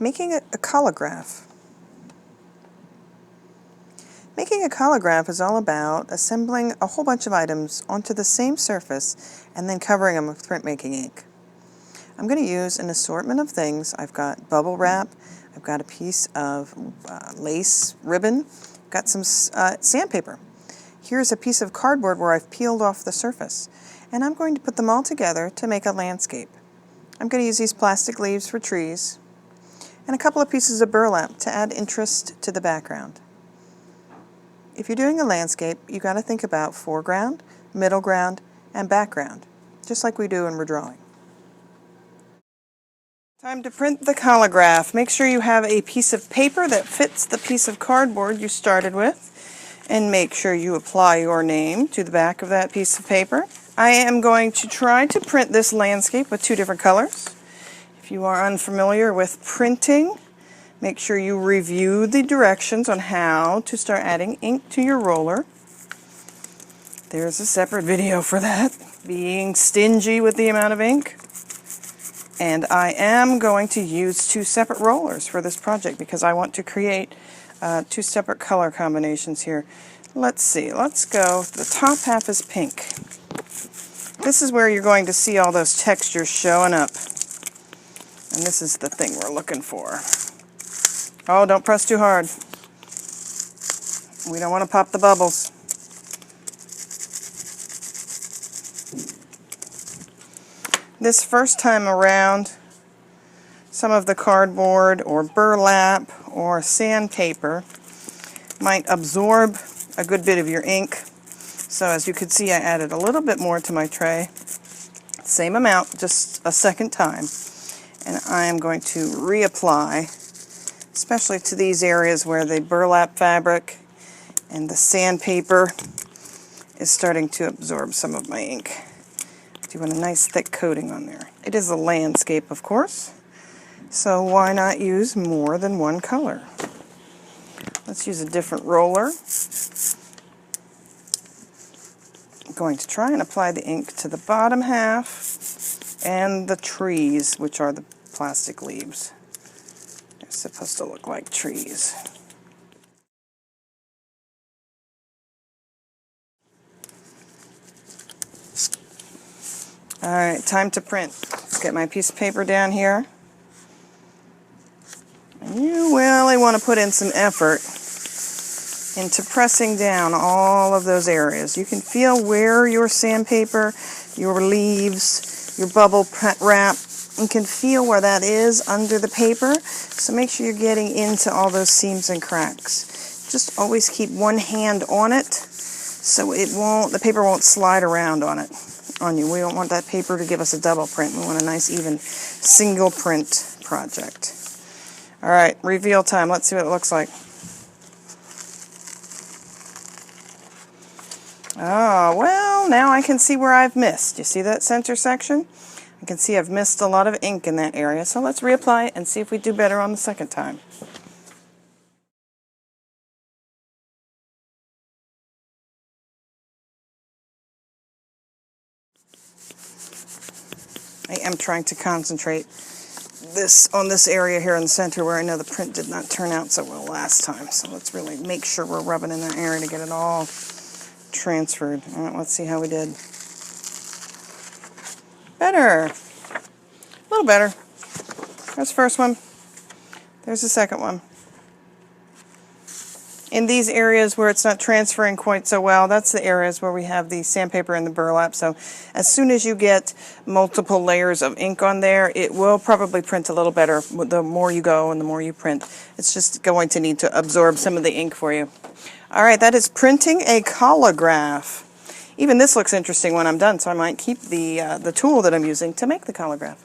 Making a collagraph. Making a collagraph is all about assembling a whole bunch of items onto the same surface and then covering them with printmaking ink. I'm going to use an assortment of things. I've got bubble wrap, I've got a piece of lace ribbon, I've got some sandpaper. Here's a piece of cardboard where I've peeled off the surface, and I'm going to put them all together to make a landscape. I'm going to use these plastic leaves for trees, and a couple of pieces of burlap to add interest to the background. If you're doing a landscape, you've got to think about foreground, middle ground, and background, just like we do when we're drawing. Time to print the collagraph. Make sure you have a piece of paper that fits the piece of cardboard you started with, and make sure you apply your name to the back of that piece of paper. I am going to try to print this landscape with two different colors. If you are unfamiliar with printing, make sure you review the directions on how to start adding ink to your roller. There's a separate video for that, being stingy with the amount of ink. And I am going to use two separate rollers for this project because I want to create two separate color combinations here. Let's see, let's go, the top half is pink. This is where you're going to see all those textures showing up. And this is the thing we're looking for. Oh, don't press too hard. We don't want to pop the bubbles. This first time around, some of the cardboard or burlap or sandpaper might absorb a good bit of your ink. So as you can see, I added a little bit more to my tray. Same amount, just a second time. And I am going to reapply, especially to these areas where the burlap fabric and the sandpaper is starting to absorb some of my ink. Doing a nice thick coating on there. It is a landscape, of course, so why not use more than one color? Let's use a different roller. I'm going to try and apply the ink to the bottom half and the trees, which are the plastic leaves. They're supposed to look like trees. Alright, time to print. Let's get my piece of paper down here. And you really want to put in some effort into pressing down all of those areas. You can feel where your sandpaper, your leaves, your bubble wrap, you can feel where that is under the paper. So make sure you're getting into all those seams and cracks. Just always keep one hand on it so the paper won't slide around on you. We don't want that paper to give us a double print. We want a nice even single print project. Alright, reveal time. Let's see what it looks like. Oh, well, now I can see where I've missed. You see that center section? I can see I've missed a lot of ink in that area. So let's reapply and see if we do better on the second time. I am trying to concentrate on this area here in the center where I know the print did not turn out so well last time. So let's really make sure we're rubbing in that area to get it all transferred. All right, let's see how we did. Better. A little better. There's the first one. There's the second one. In these areas where it's not transferring quite so well, that's the areas where we have the sandpaper and the burlap. So as soon as you get multiple layers of ink on there, it will probably print a little better. The more you go and the more you print, it's just going to need to absorb some of the ink for you. All right, that is printing a collagraph. Even this looks interesting when I'm done, so I might keep the tool that I'm using to make the collagraph.